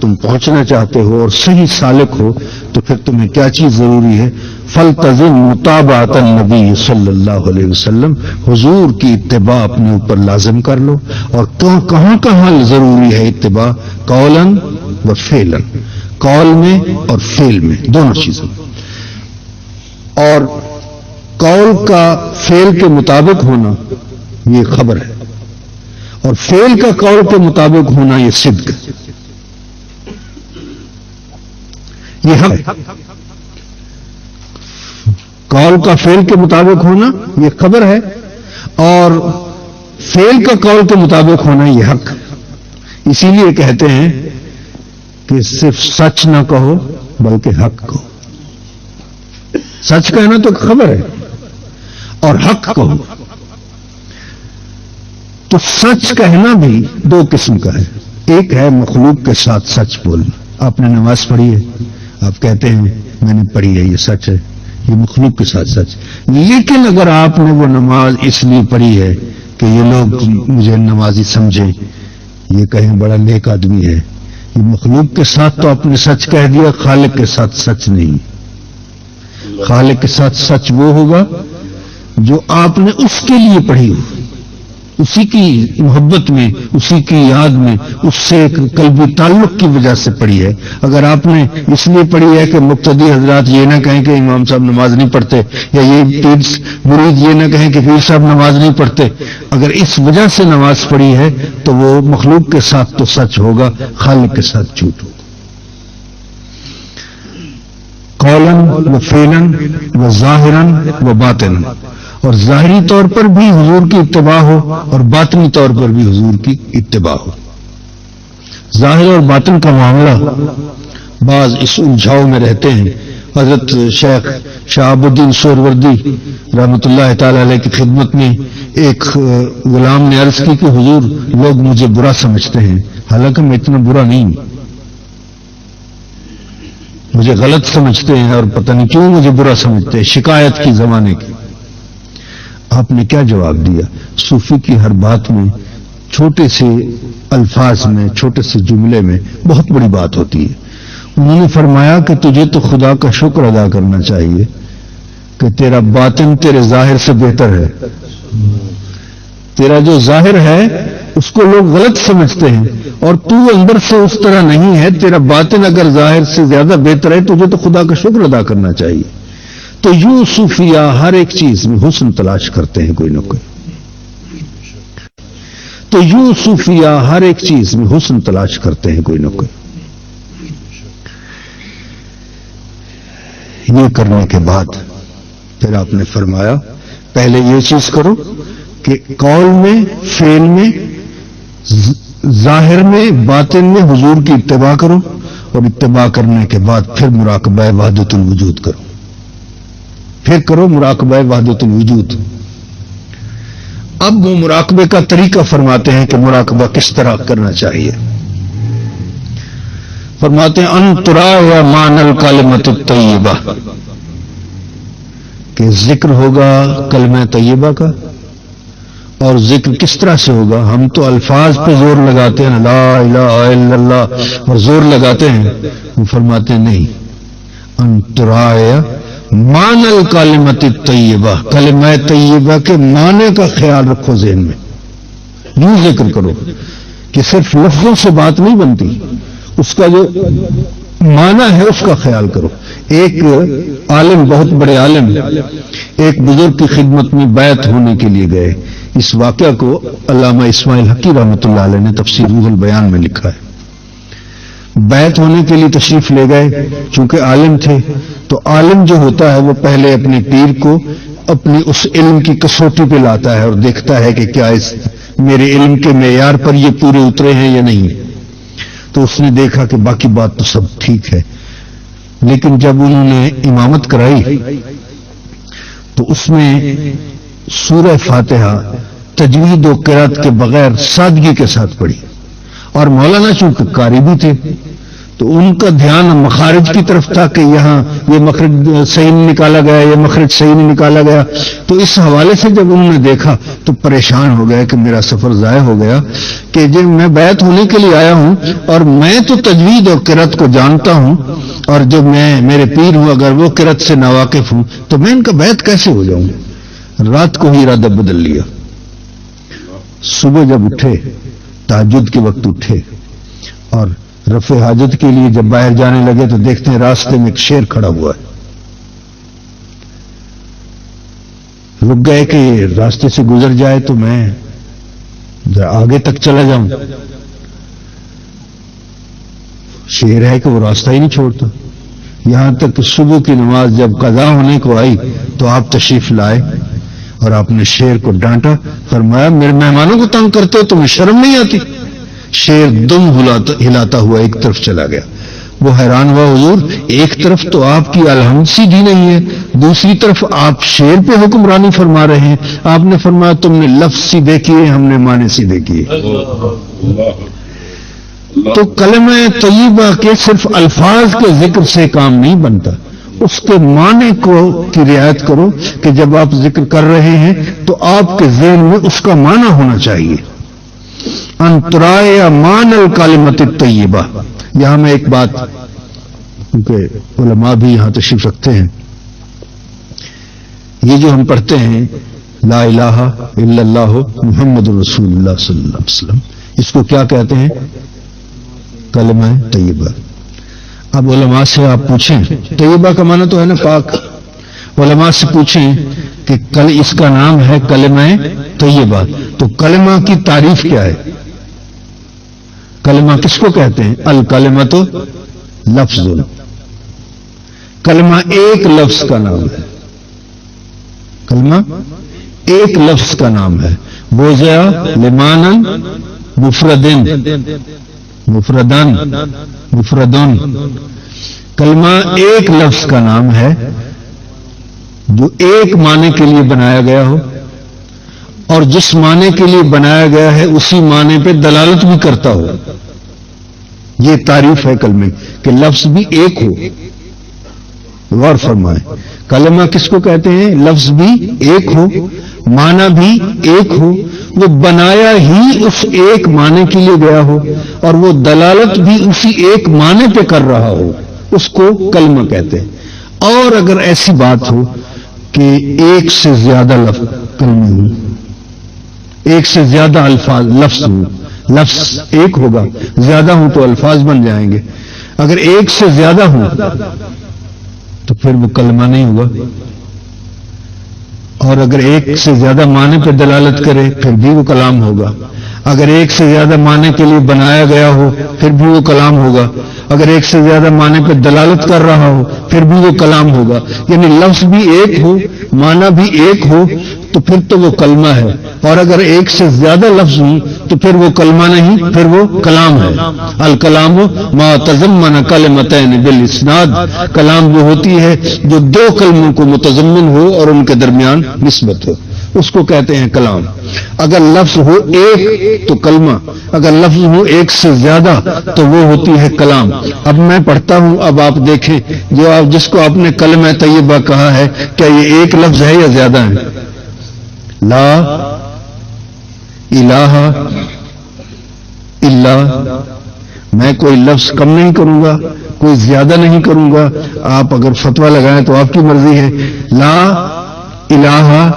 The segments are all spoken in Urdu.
تم پہنچنا چاہتے ہو اور صحیح سالک ہو تو پھر تمہیں کیا چیز ضروری ہے؟ فلتزم متابعۃ النبی صلی اللہ علیہ وسلم، حضور کی اتباع اپنے اوپر لازم کر لو. اور کہاں کہاں ضروری ہے اتباع؟ قولاً و فعلاً، قول میں اور فعل میں، دونوں چیزوں. اور قول کا فعل کے مطابق ہونا یہ خبر ہے، اور فعل کا قول کے مطابق ہونا یہ صدق، یہ حق ہے. قول کا فعل کے مطابق ہونا یہ خبر ہے، اور فعل کا قول کے مطابق ہونا یہ حق. اسی لیے کہتے ہیں کہ صرف سچ نہ کہو بلکہ حق کہو. سچ کہنا تو خبر ہے، اور حق کہو. تو سچ کہنا بھی دو قسم کا ہے. ایک ہے مخلوق کے ساتھ سچ بولنا. آپ نے نماز پڑھی ہے، آپ کہتے ہیں میں نے پڑھی ہے، یہ سچ ہے، یہ مخلوق کے ساتھ سچ. لیکن اگر آپ نے وہ نماز اس لیے پڑھی ہے کہ یہ لوگ مجھے نمازی سمجھیں، یہ کہیں بڑا نیک آدمی ہے، یہ مخلوق کے ساتھ تو آپ نے سچ کہہ دیا، خالق کے ساتھ سچ نہیں. خالق کے ساتھ سچ وہ ہوگا جو آپ نے اس کے لیے پڑھی ہو، اسی کی محبت میں، اسی کی یاد میں، اس سے ایک قلبی تعلق کی وجہ سے پڑھی ہے. اگر آپ نے اس لیے پڑھی ہے کہ مقتدی حضرات یہ نہ کہیں کہ امام صاحب نماز نہیں پڑھتے، یا یہ پیر مرید یہ نہ کہیں کہ پیر صاحب نماز نہیں پڑھتے، اگر اس وجہ سے نماز پڑھی ہے تو وہ مخلوق کے ساتھ تو سچ ہوگا، خالق کے ساتھ جھوٹ ہوگا. قولاً و فعلاً و ظاہراً و باطناً، اور ظاہری طور پر بھی حضور کی اتباع ہو اور باطنی طور پر بھی حضور کی اتباع ہو. ظاہر اور باطن کا معاملہ بعض اس الجھاؤ میں رہتے ہیں. حضرت شیخ شہاب الدین سہروردی رحمۃ اللہ تعالی علیہ کی خدمت میں ایک غلام نے عرض کی کہ حضور لوگ مجھے برا سمجھتے ہیں، حالانکہ میں اتنا برا نہیں ہوں، مجھے غلط سمجھتے ہیں اور پتہ نہیں کیوں مجھے برا سمجھتے ہیں. شکایت کی زمانے کی. آپ نے کیا جواب دیا؟ صوفی کی ہر بات میں چھوٹے سے الفاظ میں، چھوٹے سے جملے میں بہت بڑی بات ہوتی ہے. انہوں نے فرمایا کہ تجھے تو خدا کا شکر ادا کرنا چاہیے کہ تیرا باطن تیرے ظاہر سے بہتر ہے. تیرا جو ظاہر ہے اس کو لوگ غلط سمجھتے ہیں، اور تو اندر سے اس طرح نہیں ہے. تیرا باطن اگر ظاہر سے زیادہ بہتر ہے تجھے تو خدا کا شکر ادا کرنا چاہیے. تو یوں صوفیہ ہر ایک چیز میں حسن تلاش کرتے ہیں کوئی نہ کوئی. تو یوں صوفیہ ہر ایک چیز میں حسن تلاش کرتے ہیں کوئی نہ کوئی. یہ کرنے کے بعد پھر آپ نے فرمایا پہلے یہ چیز کرو کہ قول میں، فعل میں، ظاہر میں، باطن میں حضور کی اتباع کرو، اور اتباع کرنے کے بعد پھر مراقبہ وحدت الوجود کرو. پھر کرو مراقبہ وحدت الوجود. اب وہ مراقبے کا طریقہ فرماتے ہیں کہ مراقبہ کس طرح کرنا چاہیے. فرماتے ہیں ان تراء معنی الکلمۃ الطیبہ، کہ ذکر ہوگا کلمہ طیبہ کا. اور ذکر کس طرح سے ہوگا؟ ہم تو الفاظ پہ زور لگاتے ہیں، لا الہ الا اللہ، اور زور لگاتے ہیں. وہ فرماتے ہیں نہیں، ان تراء معنی الکلمۃ الطیبہ، کلمہ طیبہ کے معنی کا خیال رکھو ذہن میں. یوں ذکر کرو کہ صرف لفظوں سے بات نہیں بنتی، اس کا جو معنی ہے اس کا خیال کرو. ایک عالم، بہت بڑے عالم، ایک بزرگ کی خدمت میں بیعت ہونے کے لیے گئے. اس واقعہ کو علامہ اسماعیل حقی رحمۃ اللہ علیہ نے تفسیر روح البیان میں لکھا ہے. بیعت ہونے کے لیے تشریف لے گئے. چونکہ عالم تھے تو عالم جو ہوتا ہے وہ پہلے اپنے پیر کو اپنی اس علم کی کسوٹی پہ لاتا ہے اور دیکھتا ہے کہ کیا اس میرے علم کے معیار پر یہ پورے اترے ہیں یا نہیں. تو اس نے دیکھا کہ باقی بات تو سب ٹھیک ہے، لیکن جب انہوں نے امامت کرائی تو اس میں سورہ فاتحہ تجوید و قرات کے بغیر سادگی کے ساتھ پڑھی. اور مولانا چونکہ قاری بھی تھے تو ان کا دھیان مخارج کی طرف تھا کہ یہاں یہ مخرج صحیح نہیں نکالا گیا، یہ مخرج صحیح نہیں نکالا گیا. تو اس حوالے سے جب انہوں نے دیکھا تو پریشان ہو گئے کہ میرا سفر ضائع ہو گیا، کہ جب میں بیعت ہونے کے لیے آیا ہوں اور میں تو تجوید اور قرأت کو جانتا ہوں، اور جو میرے پیر ہوں اگر وہ قرأت سے ناواقف ہوں تو میں ان کا بیعت کیسے ہو جاؤں. رات کو ہی ارادہ بدل لیا. صبح جب اٹھے، تہجد کے وقت اٹھے اور رفع حاجت کے لیے جب باہر جانے لگے تو دیکھتے ہیں راستے میں ایک شیر کھڑا ہوا ہے. رک گئے کہ راستے سے گزر جائے تو میں آگے تک چلا جاؤں. شیر ہے کہ وہ راستہ ہی نہیں چھوڑتا. یہاں تک کہ صبح کی نماز جب قضا ہونے کو آئی تو آپ تشریف لائے اور آپ نے شیر کو ڈانٹا، فرمایا میرے مہمانوں کو تنگ کرتے ہو، تمہیں شرم نہیں آتی؟ شیر دم ہلاتا ہوا ایک طرف چلا گیا. وہ حیران ہوا، حضور ایک طرف تو آپ کی الحمد سیدھی نہیں ہے، دوسری طرف آپ شیر پہ حکمرانی فرما رہے ہیں. آپ نے فرمایا تم نے لفظ سیدھے کیے، ہم نے معنی سیدھے کیے. تو کلمہ طیبہ کے صرف الفاظ کے ذکر سے کام نہیں بنتا، اس کے معنی کی رعایت کرو کہ جب آپ ذکر کر رہے ہیں تو آپ کے ذہن میں اس کا معنی ہونا چاہیے. انترائے مان الکلمۃ الطیبہ. یہاں میں ایک بات، کیونکہ علماء بھی یہاں تشریف رکھتے ہیں، یہ جو ہم پڑھتے ہیں لا الہ الا اللہ محمد رسول اللہ صلی اللہ علیہ وسلم، اس کو کیا کہتے ہیں؟ کلمہ طیبہ. اب علماء سے آپ پوچھیں، طیبہ کا معنی تو ہے نا پاک، علماء سے پوچھیں کہ اس کا نام ہے کلمہ طیبہ، تو کلمہ کی تعریف کیا ہے؟ کلمہ کس کو کہتے ہیں؟ الکلمۃ لفظ. کلمہ ایک لفظ کا نام ہے، کلمہ ایک لفظ کا نام ہے. بوزیا لمانن مفردن مفردن مفردن. کلمہ ایک لفظ کا نام ہے جو ایک معنی کے لیے بنایا گیا ہو، اور جس معنی کے لیے بنایا گیا ہے اسی معنی پہ دلالت بھی کرتا ہو. یہ تعریف ہے کلمے کہ لفظ بھی ایک ہو. غور فرمائیں، کلمہ کس کو کہتے ہیں؟ لفظ بھی ایک ہو، معنی بھی ایک ہو، وہ بنایا ہی اس ایک معنی کے لیے گیا ہو اور وہ دلالت بھی اسی ایک معنی پہ کر رہا ہو، اس کو کلمہ کہتے ہیں. اور اگر ایسی بات ہو کہ ایک سے زیادہ لفظ کلمے ہوں، ایک سے زیادہ الفاظ لفظ ہوں، لفظ ایک ہوگا، زیادہ ہوں تو الفاظ بن جائیں گے. اگر ایک سے زیادہ ہوں تو پھر وہ کلمہ نہیں ہوگا. اور اگر ایک سے زیادہ معنی پہ دلالت کرے پھر بھی وہ کلام ہوگا. اگر ایک سے زیادہ معنی کے لیے بنایا گیا ہو پھر بھی وہ کلام ہوگا. اگر ایک سے زیادہ معنی پہ دلالت کر رہا ہو پھر بھی وہ کلام ہوگا. یعنی لفظ بھی ایک ہو، معنی بھی ایک ہو تو پھر تو وہ کلمہ ہے. اور اگر ایک سے زیادہ لفظ ہوں تو پھر وہ کلمہ نہیں، پھر وہ کلام ہے. الکلام ما تضمن کلمتین بالاسناد. کلام وہ ہوتی ہے جو دو کلموں کو متضمن ہو اور ان کے درمیان نسبت ہو، اس کو کہتے ہیں کلام. اگر لفظ ہو ایک تو کلمہ، اگر لفظ ہو ایک سے زیادہ تو وہ ہوتی ہے کلام. اب میں پڑھتا ہوں، اب آپ دیکھیں جو آپ جس کو آپ نے کلمہ طیبہ کہا ہے، کیا یہ ایک لفظ ہے یا زیادہ ہے؟ لا الہ الا. میں کوئی لفظ کم نہیں کروں گا، کوئی زیادہ نہیں کروں گا. آپ اگر فتویٰ لگائیں تو آپ کی مرضی ہے. لا الہ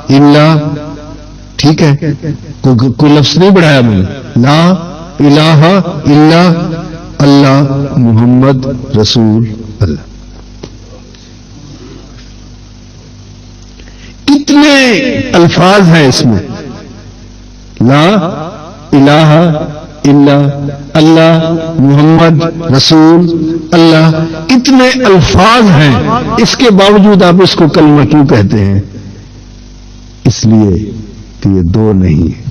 الا، ٹھیک ہے، کوئی لفظ نہیں بڑھایا میں نے. لا الہ الا اللہ محمد رسول اللہ. کتنے الفاظ ہیں اس میں؟ لا الہ الا اللہ محمد رسول اللہ، اتنے الفاظ ہیں. اس کے باوجود آپ اس کو کلمہ کیوں کہتے ہیں؟ اس لیے کہ یہ دو نہیں ہے.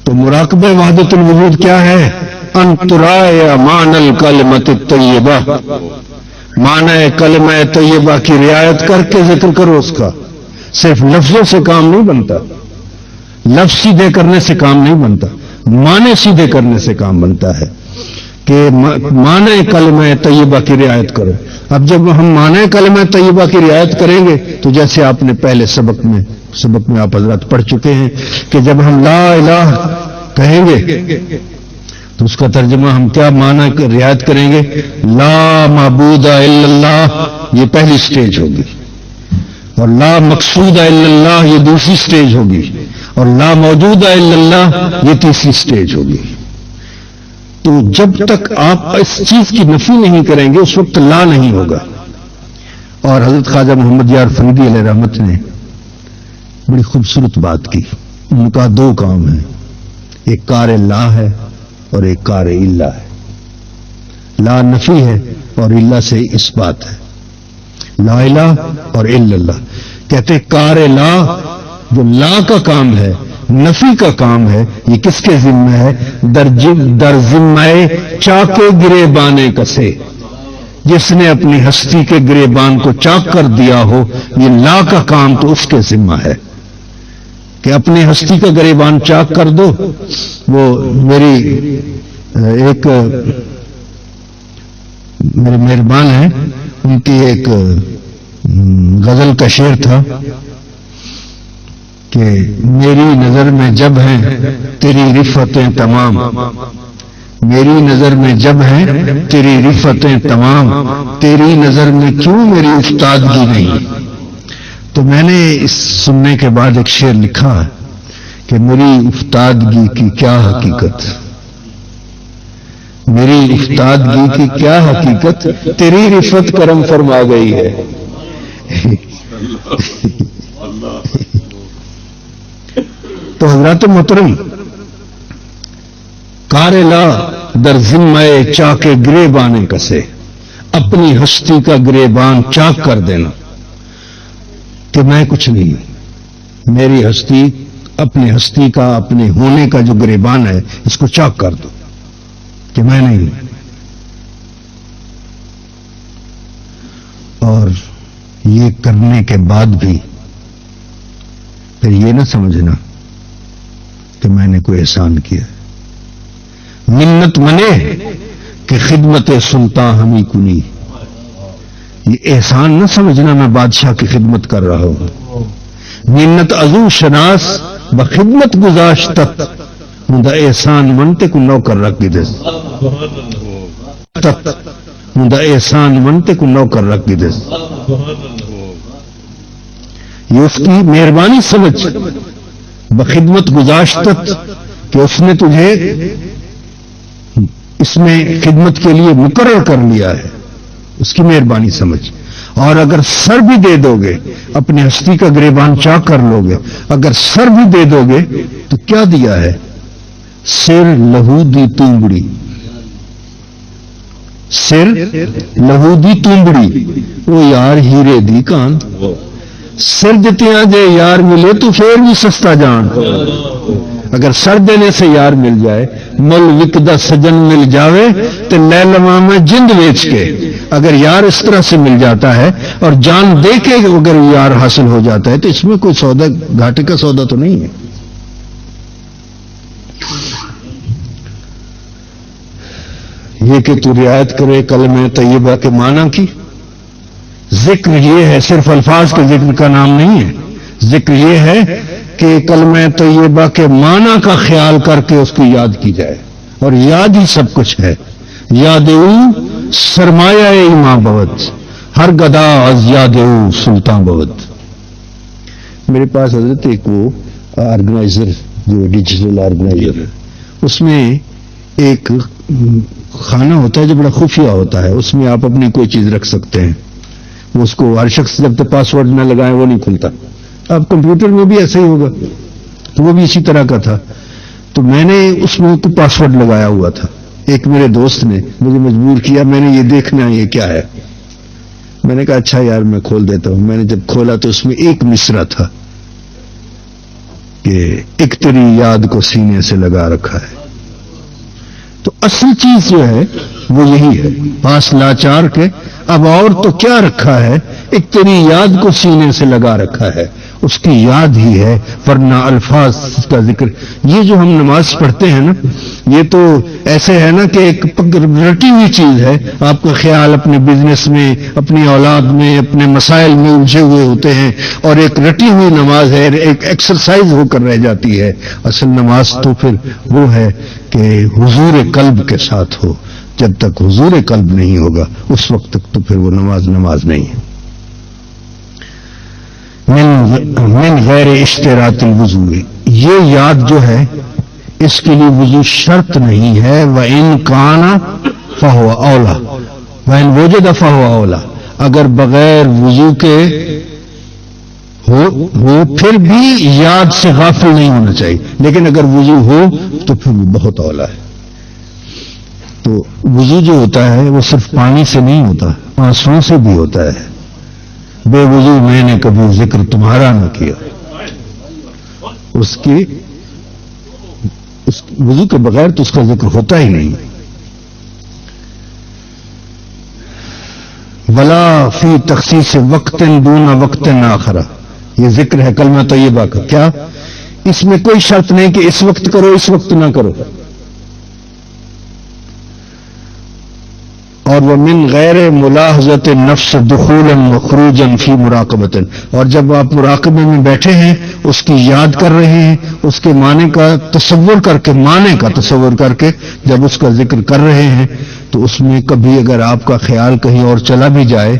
تو مراقبہ وحدت الوجود کیا ہے؟ ان ترائے معنی الکلمۃ الطیبہ. معنی کلمہ طیبہ کی رعایت کر کے ذکر کرو اس کا. صرف لفظوں سے کام نہیں بنتا، لفظ سیدھے کرنے سے کام نہیں بنتا، معنی سیدھے کرنے سے کام بنتا ہے کہ معنی کلمہ طیبہ کی رعایت کرو. اب جب ہم معنی کلمہ طیبہ کی رعایت کریں گے تو جیسے آپ نے پہلے سبق میں آپ حضرات پڑھ چکے ہیں کہ جب ہم لا الہ کہیں گے تو اس کا ترجمہ ہم کیا معنی رعایت کریں گے؟ لا معبود الا اللہ، یہ پہلی سٹیج ہوگی، اور لا مقصود الا اللہ یہ دوسری سٹیج ہوگی، اور لا موجود الا اللہ یہ تیسری سٹیج ہوگی. تو جب تک آپ اس چیز کی نفی نہیں کریں گے اس وقت لا نہیں ہوگا. اور حضرت خواجہ محمد یار فریدی علیہ رحمت نے بڑی خوبصورت بات کی. ان کا دو کام ہیں، ایک کار لا ہے اور ایک کار الا ہے. لا نفی ہے اور الا سے اس بات ہے، لا الہ اور الا اللہ. کہتے کار لا، جو لا کا کام ہے، نفی کا کام ہے، یہ کس کے ذمہ ہے؟ در ذمہ چاکے گریبانے کسے، جس نے اپنی ہستی کے گریبان کو چاک کر دیا ہو، یہ لا کا کام تو اس کے ذمہ ہے کہ اپنی ہستی کا گریبان چاک کر دو. وہ میری ایک میرے مہربان ہیں، ان کی ایک غزل کا شعر تھا کہ میری نظر میں جب ہیں تیری رفتیں تمام، میری نظر میں جب ہیں تیری رفتیں تمام، تیری نظر میں کیوں میری افتادگی نہیں. تو میں نے اس سننے کے بعد ایک شعر لکھا کہ میری افتادگی کی کیا حقیقت، میری افتادگی کی کیا حقیقت، تیری رفت کرم فرما گئی ہے. تو حضرات محترم، کار لا در ذمہ چاک گریبان کسے، اپنی ہستی کا گریبان چاک کر دینا کہ میں کچھ نہیں ہوں، میری ہستی، اپنی ہستی کا، اپنے ہونے کا جو گریبان ہے اس کو چاک کر دو کہ میں نہیں ہوں. اور یہ کرنے کے بعد بھی پھر یہ نہ سمجھنا کہ میں نے کوئی احسان کیا. منت منے کہ خدمت سلطان ہمی کنی، یہ احسان نہ سمجھنا میں بادشاہ کی خدمت کر رہا ہوں. منت ازو شناس بخدمت گزاشتت ہوں احسان منتے کو نوکر رکھ دس، ہوں احسان منتے کو نوکر رکھ دس. یہ اس کی مہربانی سمجھ، بخدمت گزاشتت کہ اس نے تجھے اس میں خدمت کے لیے مقرر کر لیا ہے، اس کی مہربانی سمجھ. اور اگر سر بھی دے دو گے، اپنی ہستی کا گریبان چاک کر لو گے، اگر سر بھی دے دو گے تو کیا دیا ہے؟ سر لہو دی تونبڑی، سر لہو دی تونبڑی، وہ یار ہیرے دی کان. سر دیتے آ جائے یار ملے تو پھر بھی سستا جان. اگر سر دینے سے یار مل جائے، مل وکدا سجن مل جاوے تو لے لواں میں جند بیچ کے. اگر یار اس طرح سے مل جاتا ہے اور جان دے کے اگر یار حاصل ہو جاتا ہے تو اس میں کوئی سودا، گھاٹے کا سودا تو نہیں ہے. یہ کہ تو رعایت کرے کلمہ طیبہ کے معنی کی. ذکر یہ ہے، صرف الفاظ کے ذکر کا نام نہیں ہے. ذکر یہ ہے کہ کلمہ طیبہ کے معنی کا خیال کر کے اس کی یاد کی جائے، اور یاد ہی سب کچھ ہے. یاد او سرمایہ ایماں بوت، ہر گدا از یاد او سلطان بوت. میرے پاس حضرت ایک وہ آرگنائزر جو ڈیجیٹل آرگنائزر ہے، اس میں ایک خانہ ہوتا ہے جو بڑا خفیہ ہوتا ہے، اس میں آپ اپنی کوئی چیز رکھ سکتے ہیں. وہ اس کو ہر شخص جب تک پاسورڈ نہ لگائیں وہ نہیں کھلتا. اب کمپیوٹر میں بھی ایسا ہی ہوگا، تو وہ بھی اسی طرح کا تھا. تو میں نے اس میں کوئی پاسورڈ لگایا ہوا تھا. ایک میرے دوست نے مجھے مجبور کیا، میں نے یہ دیکھنا یہ کیا ہے. میں نے کہا اچھا یار میں کھول دیتا ہوں. میں نے جب کھولا تو اس میں ایک مصرع تھا کہ ایک تیری یاد کو سینے سے لگا رکھا ہے. تو اصل چیز جو ہے وہ یہی ہے، پاس لاچار کے اب اور تو کیا رکھا ہے، ایک تیری یاد کو سینے سے لگا رکھا ہے، اس کی یاد ہی ہے، ورنہ الفاظ کا ذکر۔ یہ جو ہم نماز پڑھتے ہیں نا، یہ تو ایسے ہے نا کہ ایک رٹی ہوئی چیز ہے، آپ کا خیال اپنے بزنس میں، اپنی اولاد میں، اپنے مسائل میں الجھے ہوئے ہوتے ہیں، اور ایک رٹی ہوئی نماز ہے، ایک ایکسرسائز ہو کر رہ جاتی ہے۔ اصل نماز تو پھر وہ ہے کہ حضور قلب کے ساتھ ہو، جب تک حضور قلب نہیں ہوگا اس وقت تک تو پھر وہ نماز نہیں ہے۔ من غیر اشتراط الوضو، یہ یاد جو ہے اس کے لیے وضو شرط نہیں ہے۔ وَإِن كَانَ فَهُوَ أَوْلَى وَإِن وُجِدَ فَهُوَ أَوْلَى، اگر بغیر وضو کے ہو پھر بھی یاد سے غافل نہیں ہونا چاہیے، لیکن اگر وضو ہو تو پھر وہ بہت اولا ہے۔ تو وضو جو ہوتا ہے وہ صرف پانی سے نہیں ہوتا، آنسوؤں سے بھی ہوتا ہے۔ بے وضو میں نے کبھی ذکر تمہارا نہ کیا، اس وضو کے بغیر تو اس کا ذکر ہوتا ہی نہیں۔ ولا فی تخصیص وقت دون وقت آخر، یہ ذکر ہے کلمہ طیبہ کا، کیا اس میں کوئی شرط نہیں کہ اس وقت کرو اس وقت نہ کرو۔ اور وہ من غیر ملاحظت نفس دخولا وخروجا فی مراقبۃ، اور جب آپ مراقبے میں بیٹھے ہیں اس کی یاد کر رہے ہیں، اس کے معنی کا تصور کر کے، معنی کا تصور کر کے جب اس کا ذکر کر رہے ہیں تو اس میں کبھی اگر آپ کا خیال کہیں اور چلا بھی جائے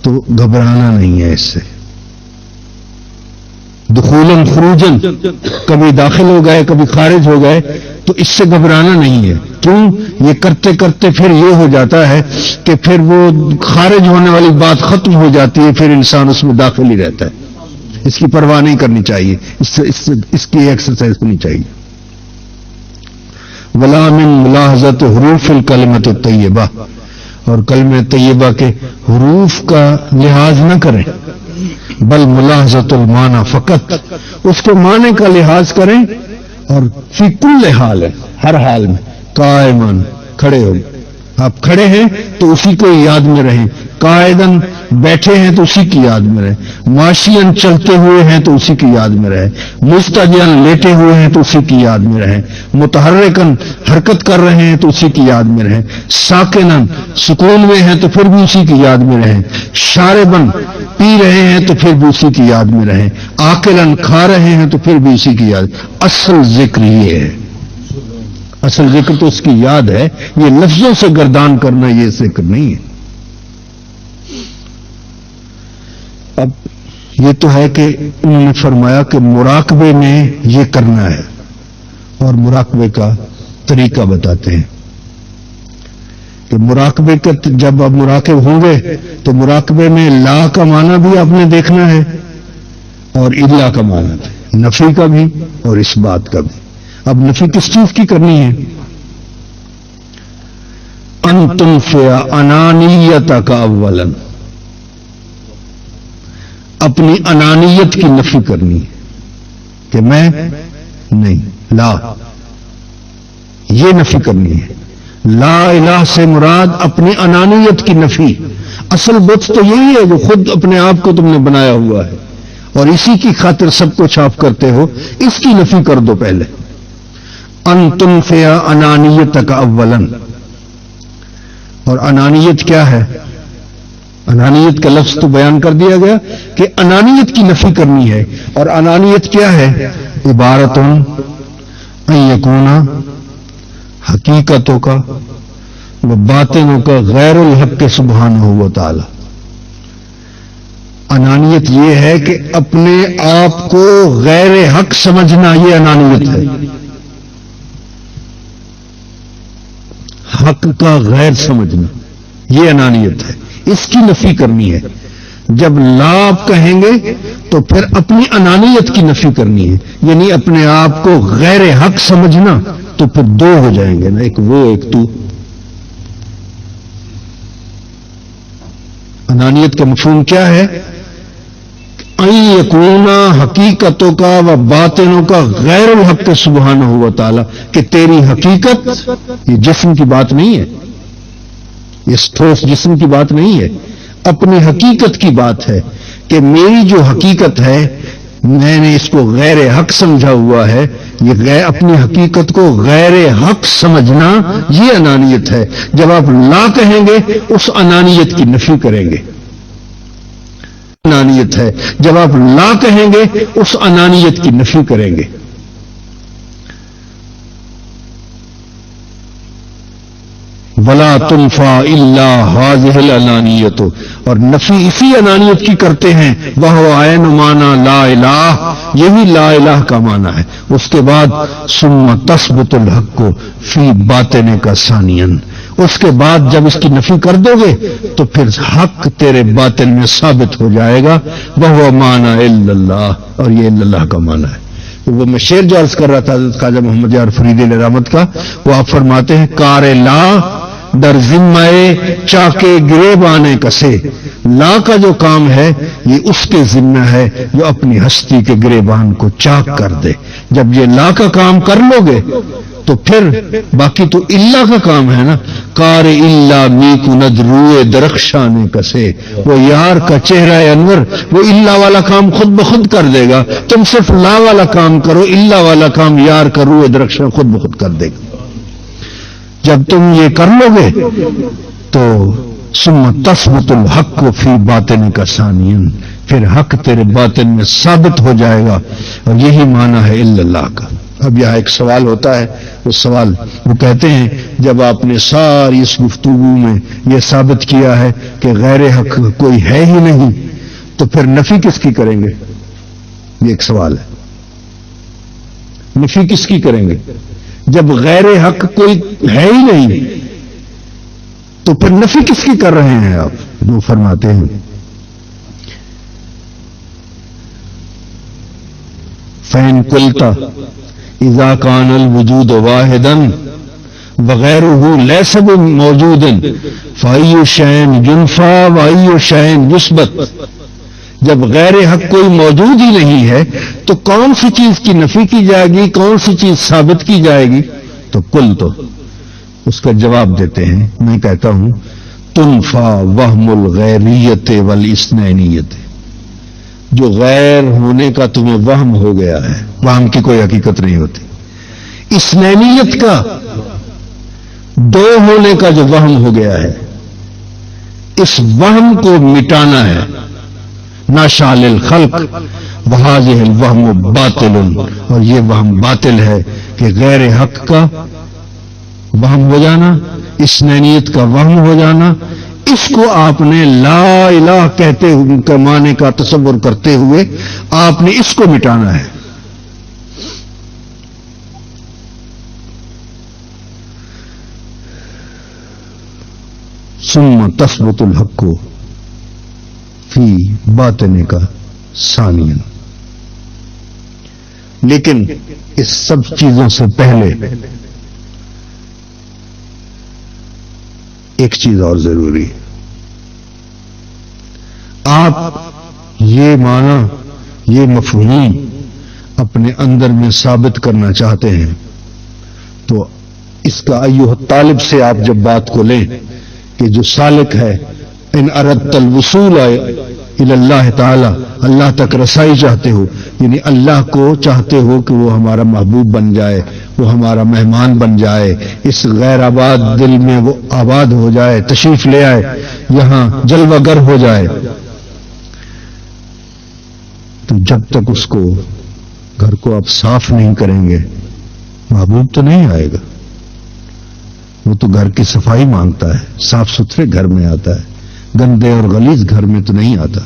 تو گھبرانا نہیں ہے اس سے۔ دخولاً خروجاً، کبھی داخل ہو گئے کبھی خارج ہو گئے تو اس سے گھبرانا نہیں ہے۔ کیوں؟ یہ کرتے کرتے پھر یہ ہو جاتا ہے کہ پھر وہ خارج ہونے والی بات ختم ہو جاتی ہے، پھر انسان اس میں داخل ہی رہتا ہے۔ اس کی پرواہ نہیں کرنی چاہیے، اس کی ایکسرسائز ہونی چاہیے۔ ولا من ملاحظت حروف الکلمۃ الطیبہ، اور کلمہ طیبہ کے حروف کا لحاظ نہ کریں، بل ملاحظت المعنی فقط، اس کے معنی کا لحاظ کریں، اور فی کل حال، ہر حال میں، قائمن، کھڑے ہو، آپ کھڑے ہیں تو اسی کو یاد میں رہیں، قائدن، بیٹھے ہیں تو اسی کی یاد میں رہیں، ماشین، چلتے ہوئے ہیں تو اسی کی یاد میں رہیں، مستجن، لیٹے ہوئے ہیں تو اسی کی یاد میں رہیں، متحرکن، حرکت کر رہے ہیں تو اسی کی یاد میں رہیں، ساکنن، سکون میں ہیں تو پھر بھی اسی کی یاد میں رہیں، شاربن، پی رہے ہیں تو پھر بھی اسی کی یاد میں رہیں، آکلن، کھا رہے ہیں تو پھر بھی اسی کی یاد۔ اصل ذکر یہ ہے، اصل ذکر تو اس کی یاد ہے، یہ لفظوں سے گردان کرنا یہ ذکر نہیں ہے۔ اب یہ تو ہے کہ انہوں نے فرمایا کہ مراقبے میں یہ کرنا ہے، اور مراقبے کا طریقہ بتاتے ہیں کہ مراقبے کا جب آپ مراقب ہوں گے تو مراقبے میں لا کا معنی بھی آپ نے دیکھنا ہے اور الا کا معنی بھی، نفی کا بھی اور اس بات کا بھی۔ اب نفی کس چیز کی کرنی ہے؟ ان تنفع انانیتک اولا، اپنی انانیت کی نفی کرنی ہے کہ میں نہیں، لا، یہ نفی کرنی ہے۔ لا الہ سے مراد اپنی انانیت کی نفی۔ اصل بت تو یہی ہے جو خود اپنے آپ کو تم نے بنایا ہوا ہے اور اسی کی خاطر سب کچھ آپ کرتے ہو، اس کی نفی کر دو پہلے۔ ان تنفع انانیتک اولا، اور انانیت کیا ہے؟ انانیت کا لفظ تو بیان کر دیا گیا کہ انانیت کی نفی کرنی ہے، اور انانیت کیا ہے؟ عبارت ان یکون حقیقتوں کا و باطنوں کا غیر الحق سبحانہ و تعالی۔ انانیت یہ ہے کہ اپنے آپ کو غیر حق سمجھنا، یہ انانیت ہے۔ حق کا غیر سمجھنا یہ انانیت ہے، اس کی نفی کرنی ہے۔ جب لا آپ کہیں گے تو پھر اپنی انانیت کی نفی کرنی ہے، یعنی اپنے آپ کو غیر حق سمجھنا، تو پھر دو ہو جائیں گے نا، ایک وہ ایک تو۔ انانیت کا مفہوم کیا ہے؟ ان یکون حقیقتوں کا و باطنوں کا غیر الحق سبحانہ و تعالی، کہ تیری حقیقت یہ جسم کی بات نہیں ہے، اس ٹھوس جسم کی بات نہیں ہے، اپنی حقیقت کی بات ہے کہ میری جو حقیقت ہے میں نے اس کو غیر حق سمجھا ہوا ہے. یہ اپنی حقیقت کو غیر حق سمجھنا یہ انانیت ہے. جب آپ لا کہیں گے اس انانیت کی نفی کریں گے. انانیت ہے جب آپ لا کہیں گے اس انانیت کی نفی کریں گے. ولا تنفع الا هذه الانانیت، اور نفی اسی انانیت کی کرتے ہیں. وہ عین معنی لا الہ، یہ بھی لا الہ کا معنی ہے. اس کے بعد ثم تثبت الحق فی باطن کا ثانیا، اس کے بعد جب اس کی نفی کر دو گے تو پھر حق تیرے باطن میں ثابت ہو جائے گا. وہ معنی الا اللہ، اور یہ الا اللہ کا معنی ہے. وہ میں شعر جو عرض کر رہا تھا حضرت خواجہ محمد یار فرید رحمت کا، وہ آپ فرماتے ہیں کار لا در ذمہ چاکے گریبانے کسے. لا کا جو کام ہے یہ اس کے ذمہ ہے جو اپنی ہستی کے گریبان کو چاک کر دے. جب یہ لا کا کام کر لو گے تو پھر باقی تو اللہ کا کام ہے نا. کار اللہ می کند روئے درخشانے کسے، وہ یار کا چہرہ انور وہ اللہ والا کام خود بخود کر دے گا. تم صرف لا والا کام کرو، اللہ والا کام یار کا روئے درخشاں خود بخود کر دے گا. جب تم یہ کر لو گے تو ثم تثبت الحق فی باطن کا ثانیا، پھر حق تیرے باطن میں ثابت ہو جائے گا. اور یہی معنی ہے الا اللہ کا. اب یہاں ایک سوال ہوتا ہے، وہ سوال وہ کہتے ہیں جب آپ نے ساری اس گفتگو میں یہ ثابت کیا ہے کہ غیر حق کوئی ہے ہی نہیں تو پھر نفی کس کی کریں گے؟ یہ ایک سوال ہے. نفی کس کی کریں گے؟ جب غیر حق کوئی ہے ہی نہیں تو پھر نفی کس کی کر رہے ہیں آپ؟ وہ فرماتے ہیں فین قلتا اذا کان الوجود واحدا وغیرہ لیس موجود فای شیء ینفی وای شیء یثبت. جب غیر حق کوئی موجود ہی نہیں ہے تو کون سی چیز کی نفی کی جائے گی، کون سی چیز ثابت کی جائے گی؟ تو کل تو اس کا جواب دیتے ہیں، میں کہتا ہوں تنفی وہم الغیریت والاثنینیت. جو غیر ہونے کا تمہیں وہم ہو گیا ہے، وہم کی کوئی حقیقت نہیں ہوتی. اثنینیت کا دو ہونے کا جو وہم ہو گیا ہے، اس وہم کو مٹانا ہے. ناشال الخلق وہذہ الوہم باطل، اور یہ وہم باطل ہے کہ غیر حق کا وہم ہو جانا، اثنینیت کا وہم ہو جانا، اس کو آپ نے لا الہ کہتے ہوئے معنی کا تصور کرتے ہوئے آپ نے اس کو مٹانا ہے. ثم تثبت الحق فی باطن کا ثانیا. لیکن اس سب چیزوں سے پہلے ایک چیز اور ضروری ہے. آپ یہ معنی، یہ مفہوم اپنے اندر میں ثابت کرنا چاہتے ہیں تو اس کا ایھا طالب سے آپ جب بات کو لیں کہ جو سالک ہے، ان اردت الوصول الی اللہ تعالی، اللہ تک رسائی چاہتے ہو، یعنی اللہ کو چاہتے ہو کہ وہ ہمارا محبوب بن جائے، وہ ہمارا مہمان بن جائے، اس غیر آباد دل میں وہ آباد ہو جائے، تشریف لے آئے، یہاں جلوہ گر ہو جائے، تو جب تک اس کو گھر کو آپ صاف نہیں کریں گے محبوب تو نہیں آئے گا. وہ تو گھر کی صفائی مانگتا ہے، صاف ستھرے گھر میں آتا ہے، گندے اور غلیظ گھر میں تو نہیں آتا.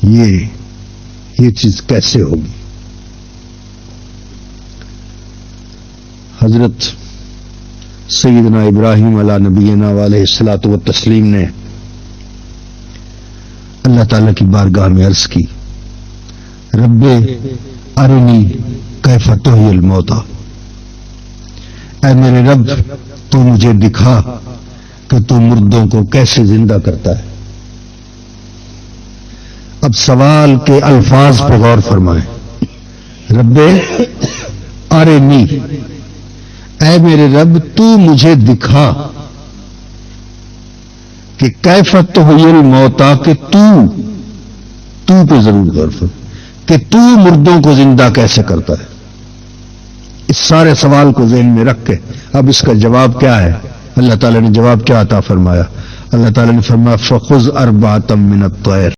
یہ چیز کیسے ہوگی؟ حضرت سیدنا ابراہیم علیہ نبینا علیہ الصلوۃ والتسلیم نے اللہ تعالیٰ کی بارگاہ میں عرض کی، رب ارنی کیف تحیی الموتى، اے میرے رب تو مجھے دکھا کہ تو مردوں کو کیسے زندہ کرتا ہے. اب سوال کے الفاظ پر غور فرمائیں. رب ارنی، اے میرے رب تو مجھے دکھا کہ کیفت ہوئی الموتا، کہ تو پہ ضرور غور فرما کہ تو مردوں کو زندہ کیسے کرتا ہے. اس سارے سوال کو ذہن میں رکھ کے اب اس کا جواب کیا ہے؟ اللہ تعالیٰ نے جواب کیا عطا فرمایا؟ اللہ تعالیٰ نے فرمایا فَخُذْ أَرْبَعَةً مِّنَ الطَّيْرِ،